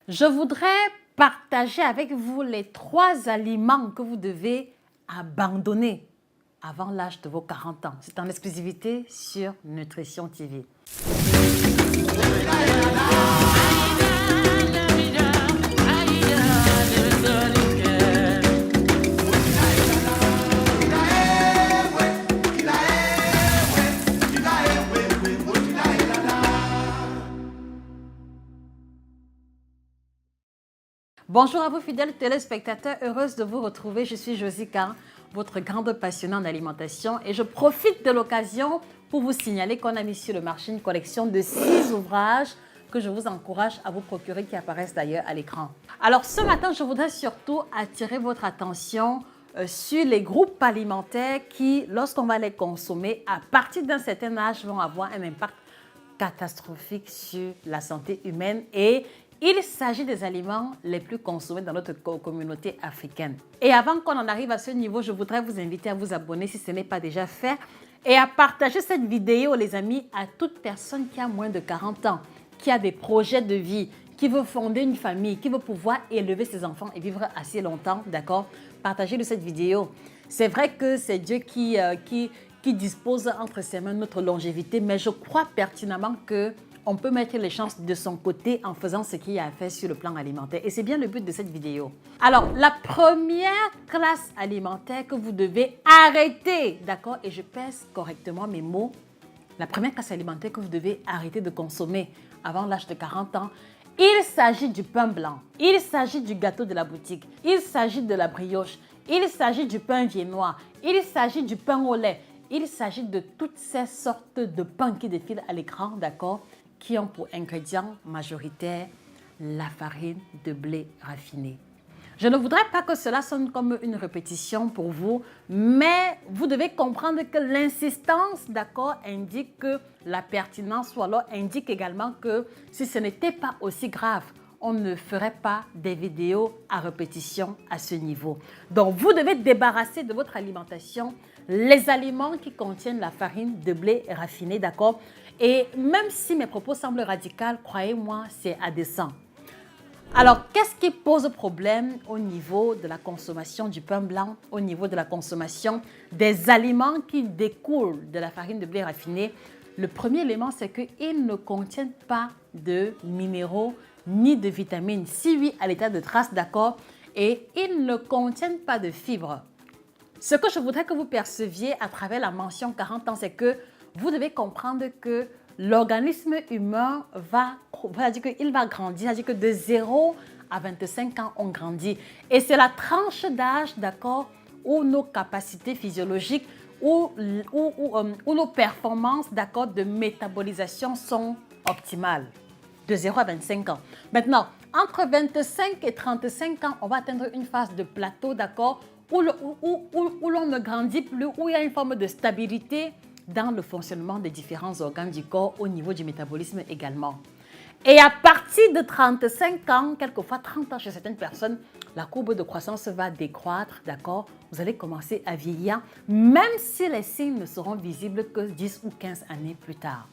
Je voudrais partager avec vous les 3 aliments que vous devez abandonner avant l'âge de vos 40 ans. C'est en exclusivité sur Nutrition TV. Bonjour à vous fidèles téléspectateurs, heureuse de vous retrouver. Je suis Josica, votre grande passionnée en alimentation et je profite de l'occasion pour vous signaler qu'on a mis sur le marché une collection de 6 ouvrages que je vous encourage à vous procurer, qui apparaissent d'ailleurs à l'écran. Alors ce matin, je voudrais surtout attirer votre attention sur les groupes alimentaires qui, lorsqu'on va les consommer, à partir d'un certain âge, vont avoir un impact catastrophique sur la santé humaine et il s'agit des aliments les plus consommés dans notre communauté africaine. Et avant qu'on en arrive à ce niveau, je voudrais vous inviter à vous abonner si ce n'est pas déjà fait et à partager cette vidéo, les amis, à toute personne qui a moins de 40 ans, qui a des projets de vie, qui veut fonder une famille, qui veut pouvoir élever ses enfants et vivre assez longtemps, d'accord? Partagez-le cette vidéo. C'est vrai que c'est Dieu qui dispose entre ses mains notre longévité, mais je crois pertinemment que on peut mettre les chances de son côté en faisant ce qu'il y a à faire sur le plan alimentaire. Et c'est bien le but de cette vidéo. Alors, la première classe alimentaire que vous devez arrêter, d'accord? Et je pèse correctement mes mots. La première classe alimentaire que vous devez arrêter de consommer avant l'âge de 40 ans, il s'agit du pain blanc, il s'agit du gâteau de la boutique, il s'agit de la brioche, il s'agit du pain viennois, il s'agit du pain au lait, il s'agit de toutes ces sortes de pains qui défilent à l'écran, d'accord, qui ont pour ingrédient majoritaire la farine de blé raffiné. Je ne voudrais pas que cela sonne comme une répétition pour vous, mais vous devez comprendre que l'insistance, d'accord, indique que la pertinence, ou alors indique également que si ce n'était pas aussi grave, on ne ferait pas des vidéos à répétition à ce niveau. Donc, vous devez débarrasser de votre alimentation les aliments qui contiennent la farine de blé raffiné, d'accord? Et même si mes propos semblent radicaux, croyez-moi, c'est à dessein. Alors, qu'est-ce qui pose problème au niveau de la consommation du pain blanc, au niveau de la consommation des aliments qui découlent de la farine de blé raffiné? Le premier élément, c'est qu'ils ne contiennent pas de minéraux ni de vitamines. Si oui, à l'état de trace, d'accord, et ils ne contiennent pas de fibres. Ce que je voudrais que vous perceviez à travers la mention 40 ans, c'est que vous devez comprendre que l'organisme humain va grandir, c'est-à-dire que de 0 à 25 ans, on grandit. Et c'est la tranche d'âge, d'accord, où nos capacités physiologiques, où nos performances, d'accord, de métabolisation sont optimales. De 0 à 25 ans. Maintenant, entre 25 et 35 ans, on va atteindre une phase de plateau, d'accord, où l'on ne grandit plus, où il y a une forme de stabilité dans le fonctionnement des différents organes du corps au niveau du métabolisme également. Et à partir de 35 ans, quelquefois 30 ans chez certaines personnes, la courbe de croissance va décroître, d'accord? Vous allez commencer à vieillir, même si les signes ne seront visibles que 10 ou 15 années plus tard.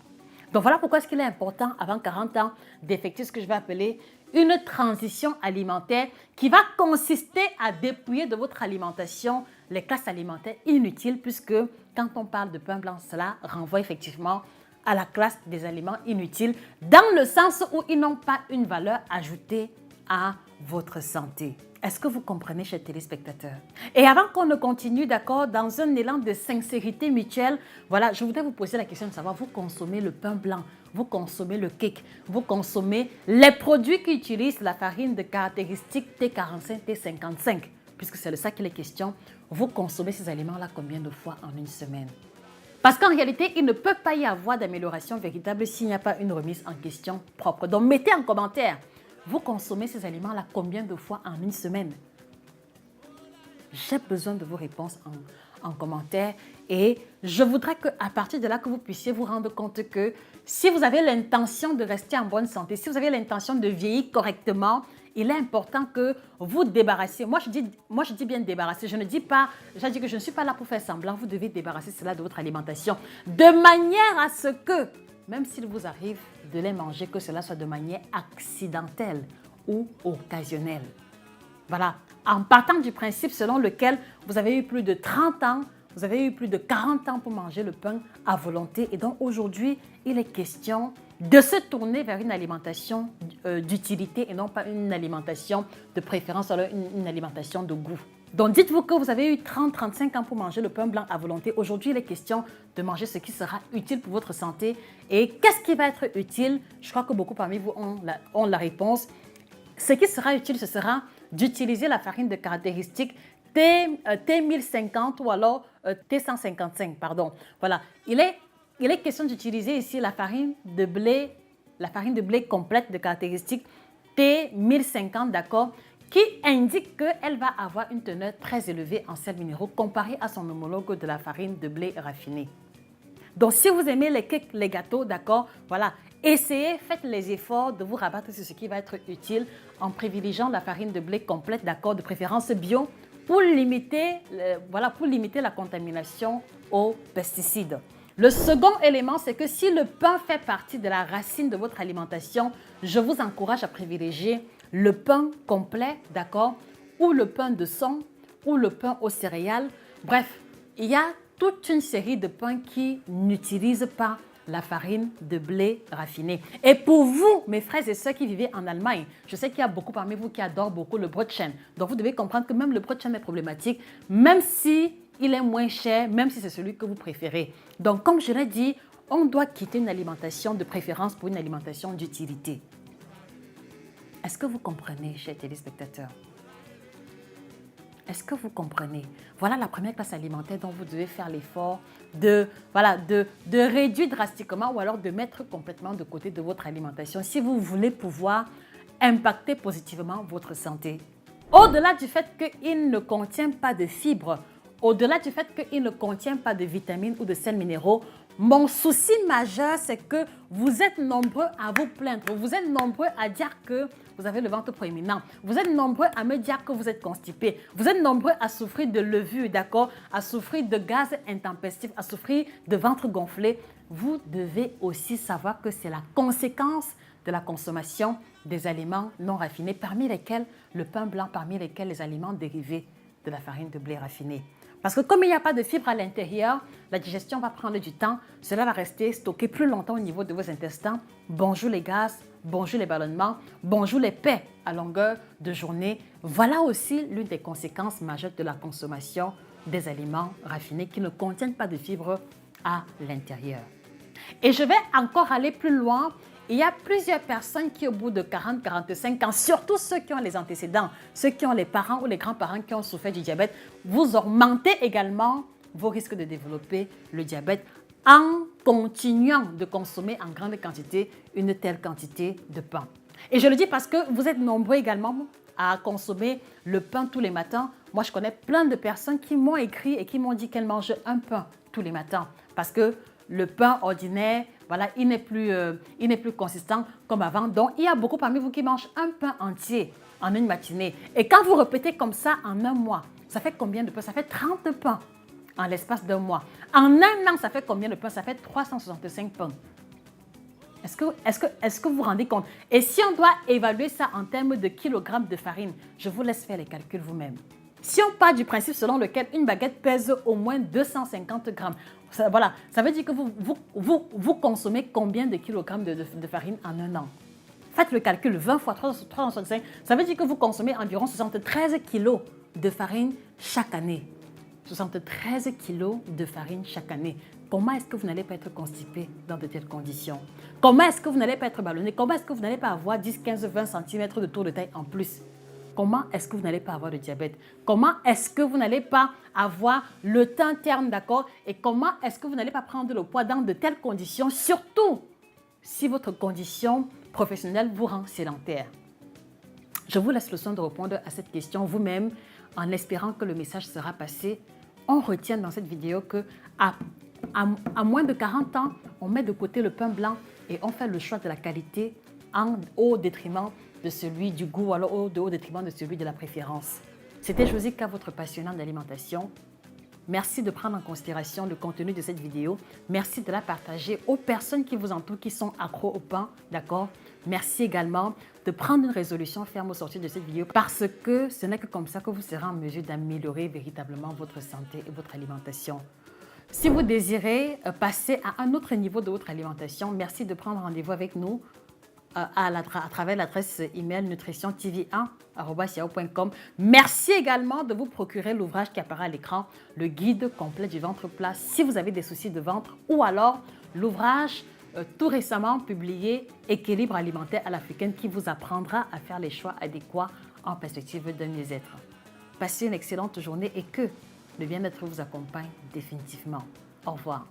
Donc voilà pourquoi il est important, avant 40 ans, d'effectuer ce que je vais appeler une transition alimentaire qui va consister à dépouiller de votre alimentation les classes alimentaires inutiles, puisque quand on parle de pain blanc, cela renvoie effectivement à la classe des aliments inutiles, dans le sens où ils n'ont pas une valeur ajoutée à votre santé. Est-ce que vous comprenez, chers téléspectateurs? Et avant qu'on ne continue, d'accord, dans un élan de sincérité mutuelle, voilà, je voudrais vous poser la question de savoir, vous consommez le pain blanc, vous consommez le cake, vous consommez les produits qui utilisent la farine de caractéristique T45, T55, puisque c'est de ça qu'il est question. Vous consommez ces aliments-là combien de fois en une semaine? Parce qu'en réalité, il ne peut pas y avoir d'amélioration véritable s'il n'y a pas une remise en question propre. Donc, mettez en commentaire. Vous consommez ces aliments-là combien de fois en une semaine? J'ai besoin de vos réponses en commentaire et je voudrais qu'à partir de là, que vous puissiez vous rendre compte que si vous avez l'intention de rester en bonne santé, si vous avez l'intention de vieillir correctement, il est important que vous débarrassiez. Moi, je dis bien débarrasser. Je dis que je ne suis pas là pour faire semblant. Vous devez débarrasser cela de votre alimentation de manière à ce que, même s'il vous arrive de les manger, que cela soit de manière accidentelle ou occasionnel. Voilà, en partant du principe selon lequel vous avez eu plus de 30 ans, vous avez eu plus de 40 ans pour manger le pain à volonté. Et donc aujourd'hui, il est question de se tourner vers une alimentation d'utilité et non pas une alimentation de préférence, alors une alimentation de goût. Donc dites-vous que vous avez eu 30-35 ans pour manger le pain blanc à volonté. Aujourd'hui, il est question de manger ce qui sera utile pour votre santé. Et qu'est-ce qui va être utile? Je crois que beaucoup parmi vous ont la réponse. Ce qui sera utile, ce sera d'utiliser la farine de caractéristique T1050 ou alors T155, pardon. Voilà, il est question d'utiliser ici la farine de blé complète de caractéristique T1050, d'accord, qui indique qu'elle va avoir une teneur très élevée en sels minéraux comparée à son homologue de la farine de blé raffinée. Donc, si vous aimez les cakes, les gâteaux, d'accord, voilà, essayez, faites les efforts de vous rabattre sur ce qui va être utile en privilégiant la farine de blé complète, d'accord, de préférence bio, pour limiter la contamination aux pesticides. Le second élément, c'est que si le pain fait partie de la racine de votre alimentation, je vous encourage à privilégier le pain complet, d'accord, ou le pain de son, ou le pain aux céréales. Bref, il y a toute une série de pains qui n'utilisent pas la farine de blé raffiné. Et pour vous, mes frères et sœurs qui vivez en Allemagne, je sais qu'il y a beaucoup parmi vous qui adorent beaucoup le Brötchen. Donc, vous devez comprendre que même le Brötchen est problématique, même si il est moins cher, même si c'est celui que vous préférez. Donc, comme je l'ai dit, on doit quitter une alimentation de préférence pour une alimentation d'utilité. Est-ce que vous comprenez, chers téléspectateurs? Est-ce que vous comprenez? Voilà la première classe alimentaire dont vous devez faire l'effort de réduire drastiquement ou alors de mettre complètement de côté de votre alimentation si vous voulez pouvoir impacter positivement votre santé. Au-delà du fait qu'il ne contient pas de fibres, au-delà du fait qu'il ne contient pas de vitamines ou de sels minéraux, mon souci majeur, c'est que vous êtes nombreux à vous plaindre. Vous êtes nombreux à dire que vous avez le ventre proéminent. Vous êtes nombreux à me dire que vous êtes constipé. Vous êtes nombreux à souffrir de levure, d'accord, à souffrir de gaz intempestifs, à souffrir de ventre gonflé. Vous devez aussi savoir que c'est la conséquence de la consommation des aliments non raffinés, parmi lesquels le pain blanc, parmi lesquels les aliments dérivés de la farine de blé raffinée. Parce que comme il n'y a pas de fibres à l'intérieur, la digestion va prendre du temps. Cela va rester stocké plus longtemps au niveau de vos intestins. Bonjour les gaz, bonjour les ballonnements, bonjour les paix à longueur de journée. Voilà aussi l'une des conséquences majeures de la consommation des aliments raffinés qui ne contiennent pas de fibres à l'intérieur. Et je vais encore aller plus loin. Il y a plusieurs personnes qui, au bout de 40-45 ans, surtout ceux qui ont les antécédents, ceux qui ont les parents ou les grands-parents qui ont souffert du diabète, vous augmentez également vos risques de développer le diabète en continuant de consommer en grande quantité une telle quantité de pain. Et je le dis parce que vous êtes nombreux également à consommer le pain tous les matins. Moi, je connais plein de personnes qui m'ont écrit et qui m'ont dit qu'elles mangent un pain tous les matins parce que le pain ordinaire, voilà, il n'est plus consistant comme avant. Donc, il y a beaucoup parmi vous qui mangent un pain entier en une matinée. Et quand vous répétez comme ça en un mois, ça fait combien de pains? Ça fait 30 pains en l'espace d'un mois. En un an, ça fait combien de pains? Ça fait 365 pains. Est-ce que vous vous rendez compte? Et si on doit évaluer ça en termes de kilogrammes de farine, je vous laisse faire les calculs vous-même. Si on part du principe selon lequel une baguette pèse au moins 250 grammes, ça veut dire que vous consommez combien de kilogrammes de farine en un an? Faites le calcul, 20 fois 365, ça veut dire que vous consommez environ 73 kilos de farine chaque année. 73 kilos de farine chaque année. Comment est-ce que vous n'allez pas être constipé dans de telles conditions? Comment est-ce que vous n'allez pas être ballonné? Comment est-ce que vous n'allez pas avoir 10, 15, 20 cm de tour de taille en plus? Comment est-ce que vous n'allez pas avoir de diabète? Comment est-ce que vous n'allez pas avoir le teint terne, d'accord? Et comment est-ce que vous n'allez pas prendre le poids dans de telles conditions, surtout si votre condition professionnelle vous rend sédentaire? Je vous laisse le soin de répondre à cette question vous-même en espérant que le message sera passé. On retient dans cette vidéo que à moins de 40 ans, on met de côté le pain blanc et on fait le choix de la qualité au détriment de celui du goût, alors au détriment de celui de la préférence. C'était Josica, votre passionnante d'alimentation. Merci de prendre en considération le contenu de cette vidéo. Merci de la partager aux personnes qui vous entourent, qui sont accros au pain, d'accord? Merci également de prendre une résolution ferme au sortir de cette vidéo parce que ce n'est que comme ça que vous serez en mesure d'améliorer véritablement votre santé et votre alimentation. Si vous désirez passer à un autre niveau de votre alimentation, merci de prendre rendez-vous avec nous à travers l'adresse email nutritiontv1@yahoo.com. Merci également de vous procurer l'ouvrage qui apparaît à l'écran, le guide complet du ventre plat si vous avez des soucis de ventre, ou alors l'ouvrage tout récemment publié Équilibre alimentaire à l'africaine qui vous apprendra à faire les choix adéquats en perspective d'un mieux-être. Passez une excellente journée et que le bien-être vous accompagne définitivement. Au revoir.